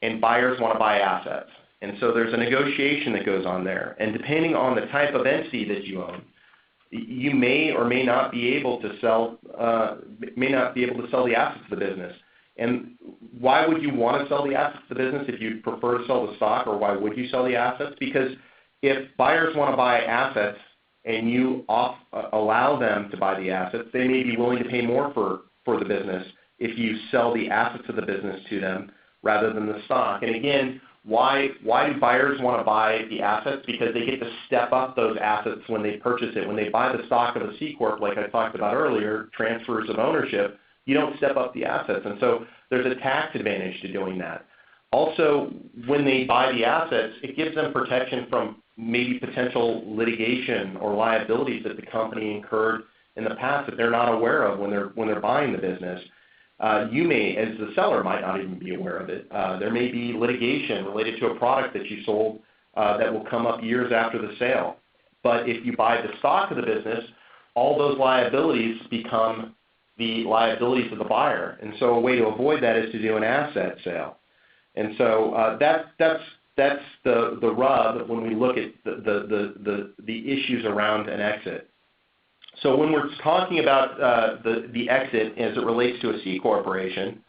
Speaker 2: and buyers want to buy assets. And so there's a negotiation that goes on there. And depending on the type of entity that you own, you may or may not be able to sell the assets of the business. And why would you want to sell the assets of the business if you prefer to sell the stock, or why would you sell the assets? Because if buyers want to buy assets and you allow them to buy the assets, they may be willing to pay more for the business if you sell the assets of the business to them rather than the stock. And again, why do buyers want to buy the assets? Because they get to step up those assets when they purchase it. When they buy the stock of a C-corp, like I talked about earlier, transfers of ownership, you don't step up the assets. And so there's a tax advantage to doing that. Also, when they buy the assets, it gives them protection from maybe potential litigation or liabilities that the company incurred in the past that they're not aware of when they're buying the business. You may, as the seller, might not even be aware of it. There may be litigation related to a product that you sold that will come up years after the sale. But if you buy the stock of the business, all those liabilities become the liabilities of the buyer. And so a way to avoid that is to do an asset sale. And so that's the rub when we look at the issues around an exit. So when we're talking about the exit as it relates to a C corporation,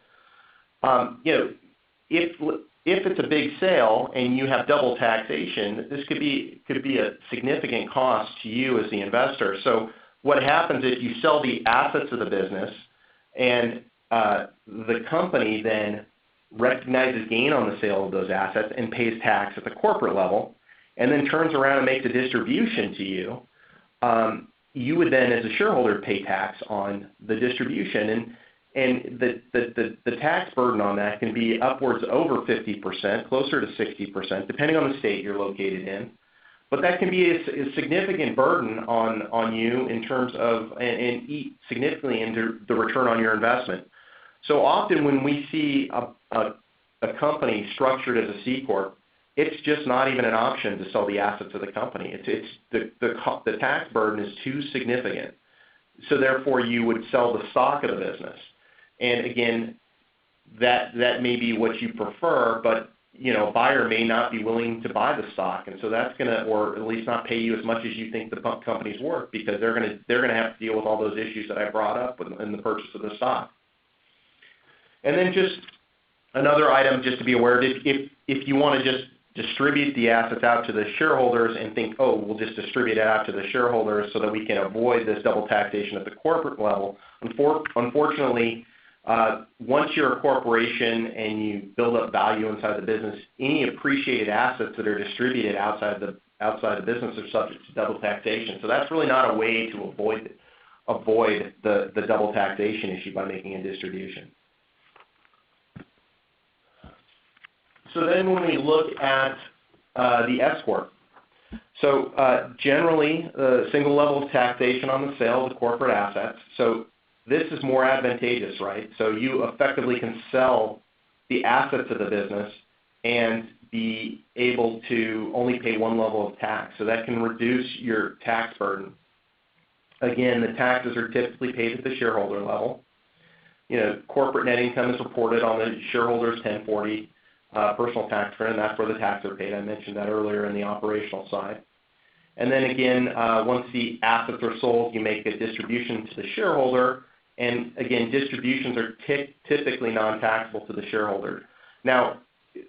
Speaker 2: if it's a big sale and you have double taxation, this could be a significant cost to you as the investor. So what happens is you sell the assets of the business, and the company then recognizes gain on the sale of those assets and pays tax at the corporate level, and then turns around and makes a distribution to you. You would then, as a shareholder, pay tax on the distribution, and the tax burden on that can be upwards over 50%, closer to 60%, depending on the state you're located in. But that can be a significant burden on you in terms of, and eat significantly into the return on your investment. So often when we see a company structured as a C Corp, it's just not even an option to sell the assets of the company. The tax burden is too significant. So therefore you would sell the stock of the business. And again, that may be what you prefer, but a buyer may not be willing to buy the stock, and so that's going to, or at least not pay you as much as you think the company's worth, because they're going to have to deal with all those issues that I brought up in the purchase of the stock. And then just another item, just to be aware of, if you want to just distribute the assets out to the shareholders and think, oh, we'll just distribute it out to the shareholders so that we can avoid this double taxation at the corporate level. Unfortunately, once you're a corporation and you build up value inside the business, any appreciated assets that are distributed outside the business are subject to double taxation. So that's really not a way to avoid the double taxation issue by making a distribution. So then when we look at the S Corp, so generally single level of taxation on the sale of the corporate assets. So this is more advantageous, right? So you effectively can sell the assets of the business and be able to only pay one level of tax. So that can reduce your tax burden. Again, the taxes are typically paid at the shareholder level. Corporate net income is reported on the shareholder's 1040 personal tax return, and that's where the taxes are paid. I mentioned that earlier in the operational side. And then again, once the assets are sold, you make a distribution to the shareholder. And again, distributions are typically non-taxable to the shareholder. Now,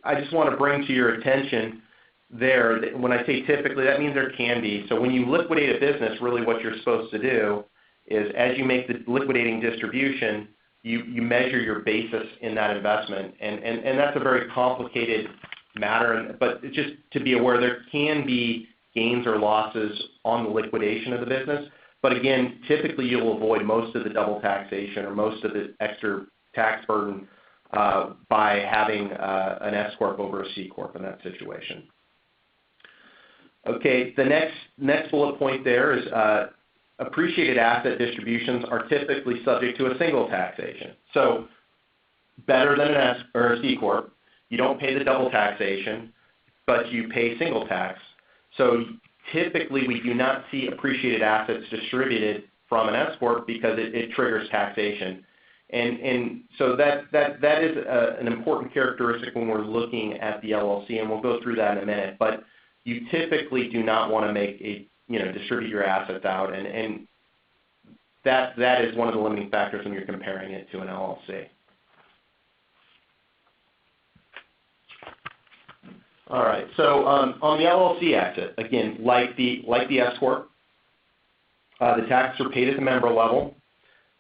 Speaker 2: I just want to bring to your attention there that when I say typically, that means there can be. So when you liquidate a business, really what you're supposed to do is, as you make the liquidating distribution, you measure your basis in that investment. And that's a very complicated matter. But just to be aware, there can be gains or losses on the liquidation of the business. But again, typically you'll avoid most of the double taxation or most of the extra tax burden by having an S Corp over a C Corp in that situation. Okay, the next bullet point there is appreciated asset distributions are typically subject to a single taxation. So better than an S or a C Corp, you don't pay the double taxation, but you pay single tax. So typically, we do not see appreciated assets distributed from an S Corp because it triggers taxation. And so that is an important characteristic when we're looking at the LLC, and we'll go through that in a minute. But you typically do not want to distribute your assets out, and that is one of the limiting factors when you're comparing it to an LLC. All right, so on the LLC exit, again, like the S Corp, the taxes are paid at the member level.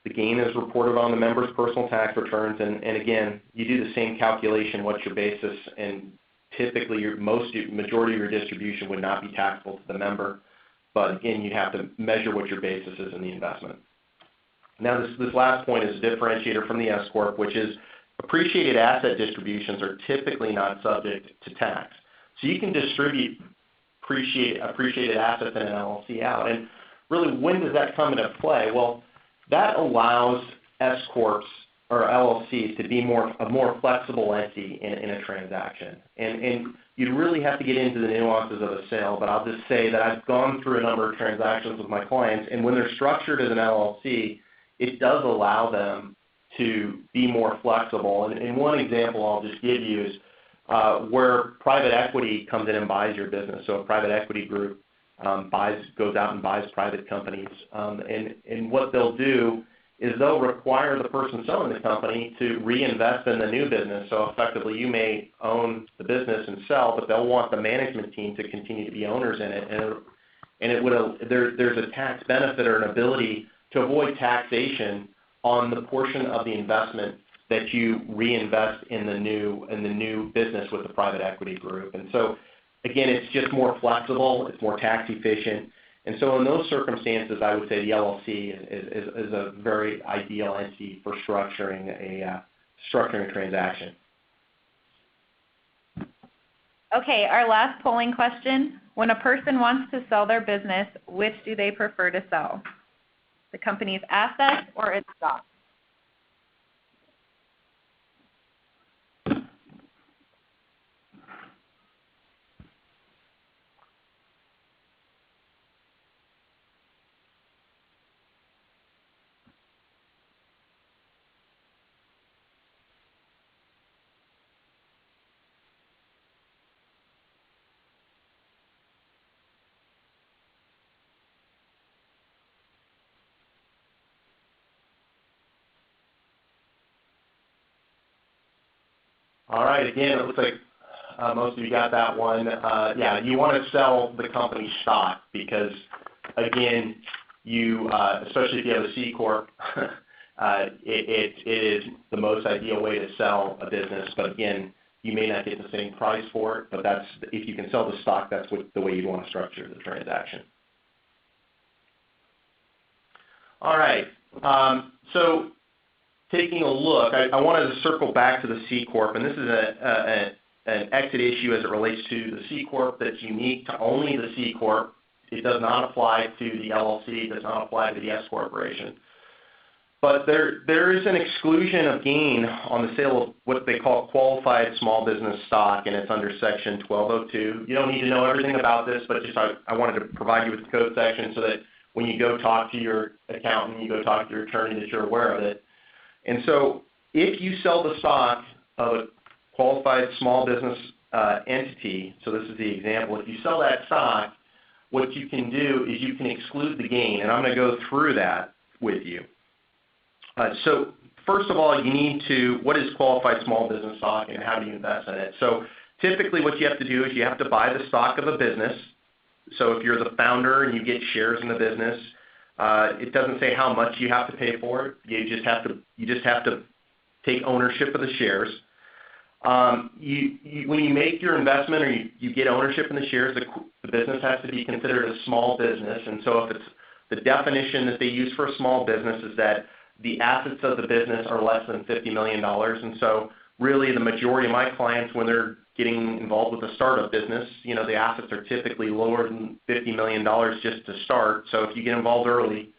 Speaker 2: The gain is reported on the member's personal tax returns, and again, you do the same calculation, what's your basis, and typically majority of your distribution would not be taxable to the member, but again, you have to measure what your basis is in the investment. Now, this last point is a differentiator from the S Corp, which is appreciated asset distributions are typically not subject to tax. So you can distribute appreciated assets in an LLC out. And really, when does that come into play? Well, that allows S-corps or LLCs to be a more flexible entity in a transaction. And you'd really have to get into the nuances of a sale, but I'll just say that I've gone through a number of transactions with my clients, and when they're structured as an LLC, it does allow them to be more flexible. And one example I'll just give you is where private equity comes in and buys your business. So a private equity group goes out and buys private companies, and what they'll do is they'll require the person selling the company to reinvest in the new business. So effectively, you may own the business and sell, but they'll want the management team to continue to be owners in it. And there's a tax benefit or an ability to avoid taxation on the portion of the investment that you reinvest in the new business with the private equity group. And so, again, it's just more flexible, it's more tax efficient. And so in those circumstances, I would say the LLC is a very ideal entity for structuring a transaction.
Speaker 1: Okay, our last polling question. When a person wants to sell their business, which do they prefer to sell? The company's assets or its stock?
Speaker 2: All right, again, it looks like most of you got that one. Yeah, you want to sell the company's stock because, again, especially if you have a C-corp, it is the most ideal way to sell a business. But again, you may not get the same price for it, but if you can sell the stock, that's the way you'd want to structure the transaction. All right, so taking a look, I wanted to circle back to the C-corp, and this is an exit issue as it relates to the C-corp that's unique to only the C-corp. It does not apply to the LLC. It does not apply to the S-corporation. But there is an exclusion of gain on the sale of what they call qualified small business stock, and it's under Section 1202. You don't need to know everything about this, but just I wanted to provide you with the code section so that when you go talk to your accountant, you go talk to your attorney, that you're aware of it. And so if you sell the stock of a qualified small business entity, so this is the example, if you sell that stock, what you can do is you can exclude the gain, and I'm going to go through that with you. So first of all, you need to, what is qualified small business stock and how do you invest in it? So typically what you have to do is you have to buy the stock of a business. So if you're the founder and you get shares in the business, it doesn't say how much you have to pay for it. You just have to take ownership of the shares. When you make your investment or you get ownership in the shares, the business has to be considered a small business. And so if it's the definition that they use for a small business is that the assets of the business are less than $50 million. And so really the majority of my clients, when they're getting involved with a startup business, the assets are typically lower than $50 million just to start. So if you get involved early,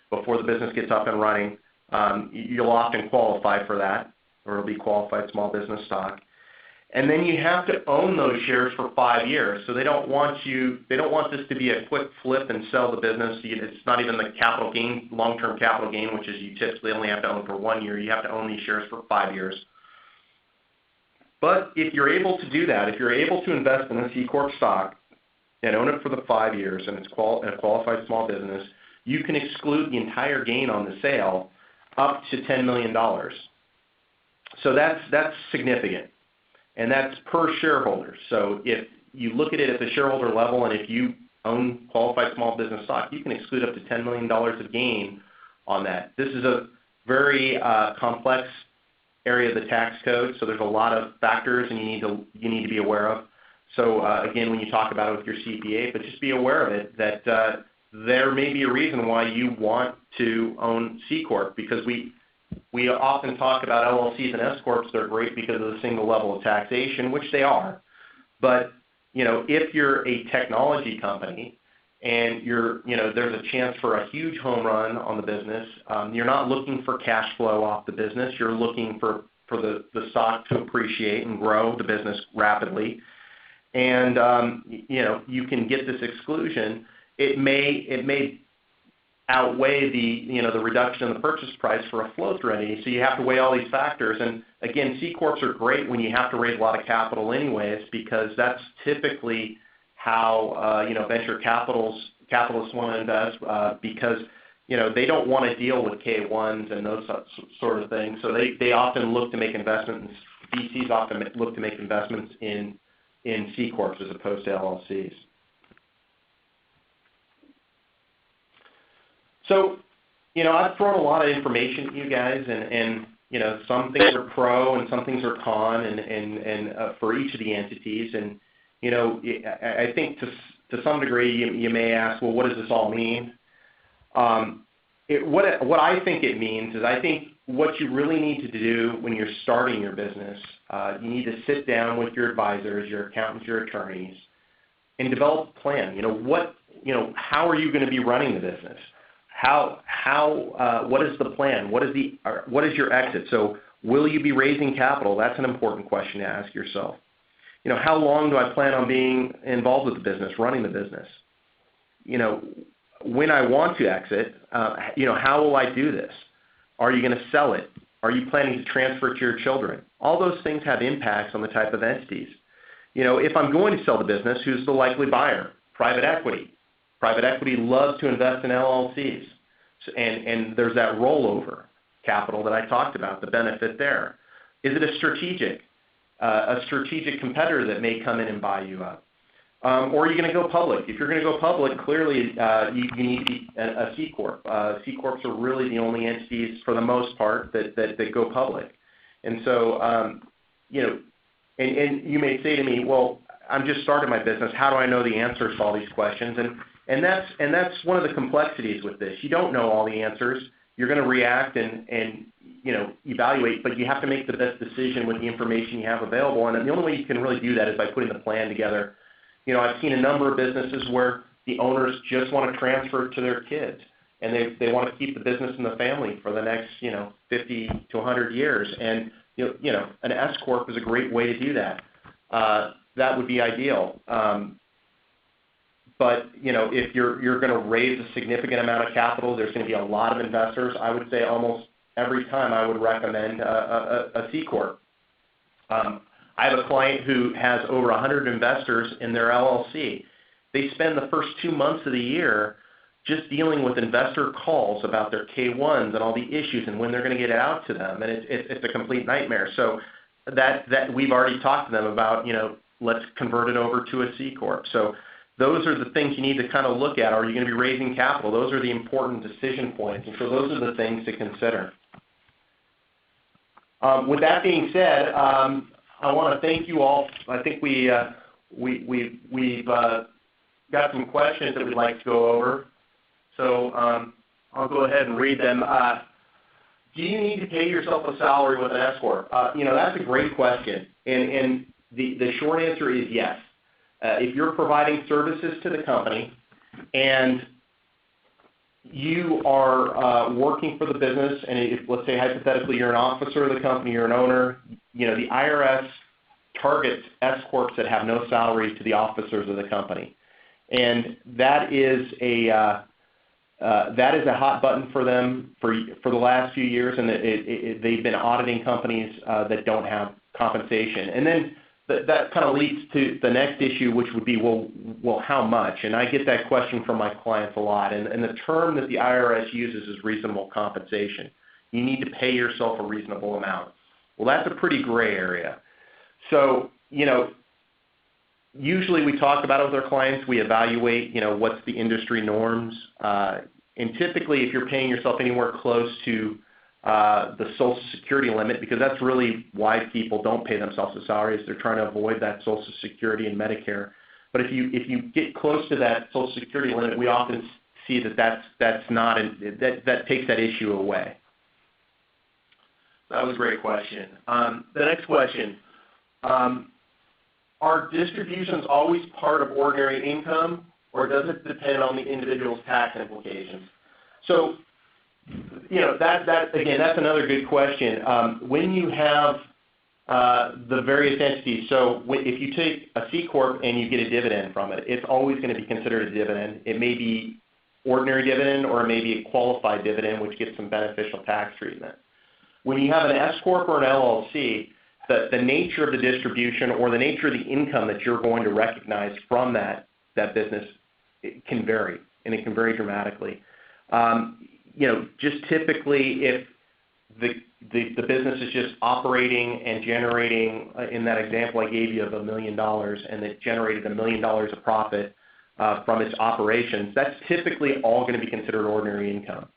Speaker 2: before the business gets up and running, you'll often qualify for that, or it'll be qualified small business stock. And then you have to own those shares for 5 years. So they don't want this to be a quick flip and sell the business. It's not even the capital gain, long-term capital gain, which is you typically only have to own for 1 year. You have to own these shares for 5 years. But if you're able to do that, if you're able to invest in a C-corp stock and own it for the 5 years and it's a qualified small business, you can exclude the entire gain on the sale up to $10 million. So that's significant, and that's per shareholder. So if you look at it at the shareholder level and if you own qualified small business stock, you can exclude up to $10 million of gain on that. This is a very complex area of the tax code, so there's a lot of factors and you need to be aware of. So again, when you talk about it with your CPA, but just be aware of it that there may be a reason why you want to own C-corp, because we often talk about LLCs and S-corps. They're great because of the single level of taxation, which they are. But if you're a technology company and there's a chance for a huge home run on the business. You're not looking for cash flow off the business. You're looking for the stock to appreciate and grow the business rapidly. And you can get this exclusion. It may outweigh the reduction in the purchase price for a flow-through entity. So you have to weigh all these factors. And again, C-corps are great when you have to raise a lot of capital anyways, because that's typically how venture capitalists want to invest, because they don't want to deal with K-1s and those sort of things. So they often look to make investments. VCs often look to make investments in C-corps as opposed to LLCs. So, I've thrown a lot of information at you guys, and some things are pro and some things are con, and for each of the entities. And I think to some degree you may ask, well, what does this all mean? What I think it means is, I think what you really need to do when you're starting your business, you need to sit down with your advisors, your accountants, your attorneys, and develop a plan. How are you going to be running the business? What is the plan? What is your exit? So will you be raising capital? That's an important question to ask yourself. How long do I plan on being involved with the business, running the business? When I want to exit, how will I do this? Are you going to sell it? Are you planning to transfer it to your children? All those things have impacts on the type of entities. If I'm going to sell the business, who's the likely buyer? Private equity. Private equity loves to invest in LLCs, and there's that rollover capital that I talked about, the benefit there. Is it a strategic competitor that may come in and buy you up? Or are you going to go public? If you're going to go public, clearly you need to be a C-corp. C-corps are really the only entities, for the most part, that go public. And so, and you may say to me, well, I'm just starting my business. How do I know the answers to all these questions? And that's one of the complexities with this. You don't know all the answers. You're going to react and evaluate, but you have to make the best decision with the information you have available. And the only way you can really do that is by putting the plan together. I've seen a number of businesses where the owners just want to transfer it to their kids, and they want to keep the business in the family for the next 50 to 100 years. And an S corp is a great way to do that. That would be ideal. But if you're going to raise a significant amount of capital, there's going to be a lot of investors. I would say almost every time I would recommend a C corp. I have a client who has over 100 investors in their LLC. They spend the first 2 months of the year just dealing with investor calls about their K-1s and all the issues and when they're going to get it out to them, and it's a complete nightmare. So that we've already talked to them about, let's convert it over to a C corp. So those are the things you need to kind of look at. Are you going to be raising capital? Those are the important decision points, and so those are the things to consider. With that being said, I want to thank you all. I think we've got some questions that we'd like to go over. So I'll go ahead and read them. Do you need to pay yourself a salary with an S corp? That's a great question, and the short answer is yes. If you're providing services to the company and you are working for the business, and if, let's say hypothetically you're an officer of the company, you're an owner, the IRS targets S corps that have no salaries to the officers of the company, and that is a hot button for them for the last few years, and they've been auditing companies that don't have compensation. And then that kind of leads to the next issue, which would be, well, how much? And I get that question from my clients a lot. And the term that the IRS uses is reasonable compensation. You need to pay yourself a reasonable amount. Well, that's a pretty gray area. So, usually we talk about it with our clients. We evaluate, what's the industry norms. And typically, if you're paying yourself anywhere close to the Social Security limit, because that's really why people don't pay themselves a salary, is they're trying to avoid that Social Security and Medicare. But if you get close to that Social Security limit, we often see that takes that issue away. That was a great question. The next question: are distributions always part of ordinary income, or does it depend on the individual's tax implications? So, again, that's another good question. When you have the various entities, so if you take a C-Corp and you get a dividend from it, it's always going to be considered a dividend. It may be ordinary dividend or it may be a qualified dividend, which gets some beneficial tax treatment. When you have an S-Corp or an LLC, the nature of the distribution or the nature of the income that you're going to recognize from that business, it can vary, and it can vary dramatically. Just typically if the business is just operating and generating, in that example I gave you of $1 million, and it generated $1 million of profit from its operations, that's typically all going to be considered ordinary income.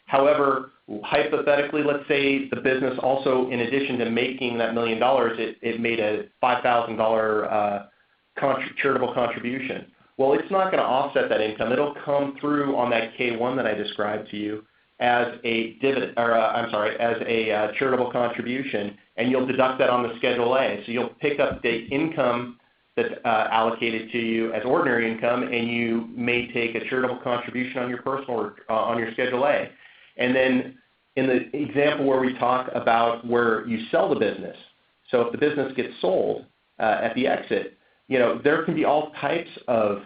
Speaker 2: However, hypothetically, let's say the business also, in addition to making that $1 million, it made a $5,000 charitable contribution. Well, it's not going to offset that income. It'll come through on that K-1 that I described to you as a dividend, or as a charitable contribution, and you'll deduct that on the Schedule A. So you'll pick up the income that's allocated to you as ordinary income, and you may take a charitable contribution on your personal on your Schedule A. And then in the example where we talk about where you sell the business, so if the business gets sold at the exit, there can be all types of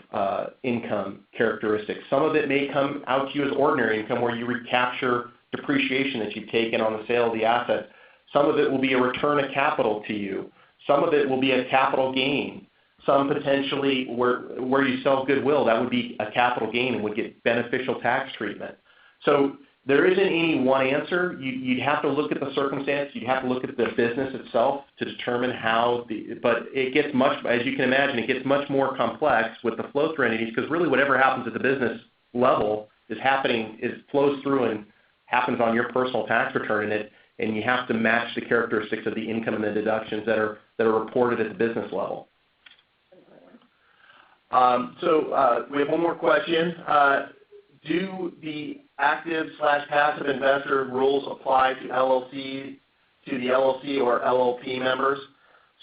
Speaker 2: income characteristics. Some of it may come out to you as ordinary income where you recapture depreciation that you've taken on the sale of the asset. Some of it will be a return of capital to you. Some of it will be a capital gain. Some potentially where you sell goodwill, that would be a capital gain and would get beneficial tax treatment. So there isn't any one answer. You'd have to look at the circumstance. You'd have to look at the business itself to determine how but it gets much, as you can imagine, it gets much more complex with the flow-through entities, because really whatever happens at the business level flows through and happens on your personal tax return, and you have to match the characteristics of the income and the deductions that are reported at the business level. We have one more question. Do the active/passive investor rules apply to the LLC or LLP members?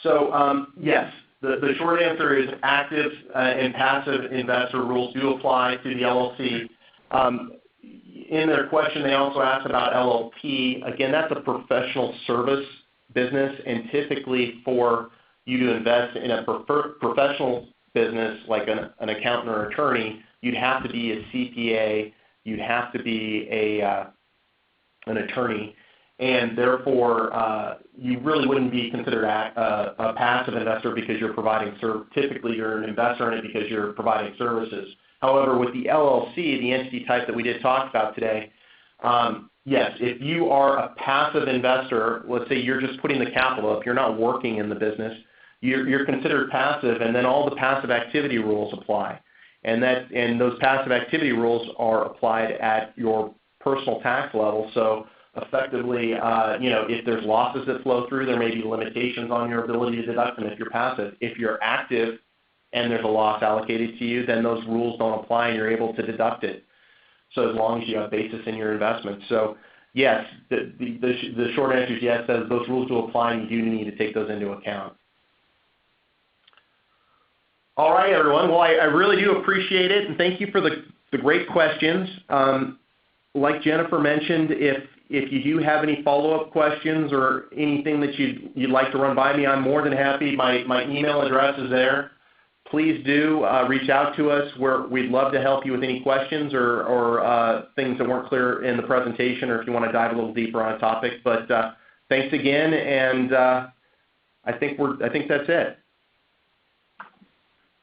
Speaker 2: So yes, the short answer is active and passive investor rules do apply to the LLC. In their question, they also asked about LLP. Again, that's a professional service business, and typically for you to invest in a professional business like an accountant or attorney, you'd have to be a CPA, you'd have to be an attorney, and therefore you really wouldn't be considered a passive investor because you're providing typically you're an investor in it because you're providing services. However, with the LLC, the entity type that we did talk about today, yes, if you are a passive investor, let's say you're just putting the capital up, you're not working in the business, you're considered passive, and then all the passive activity rules apply. And those passive activity rules are applied at your personal tax level. So effectively, if there's losses that flow through, there may be limitations on your ability to deduct them if you're passive. If you're active and there's a loss allocated to you, then those rules don't apply and you're able to deduct it. So as long as you have basis in your investment. So yes, the short answer is yes, those rules do apply, and you do need to take those into account. All right, everyone. Well, I really do appreciate it, and thank you for the great questions. Like Jennifer mentioned, if you do have any follow-up questions or anything that you'd like to run by me, I'm more than happy. My email address is there. Please do reach out to us. We'd love to help you with any questions or things that weren't clear in the presentation, or if you want to dive a little deeper on a topic. But thanks again, and I think that's it.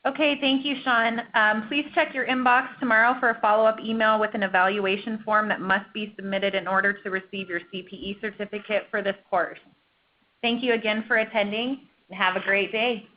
Speaker 1: Okay, thank you, Sean. Please check your inbox tomorrow for a follow-up email with an evaluation form that must be submitted in order to receive your CPE certificate for this course. Thank you again for attending, and have a great day.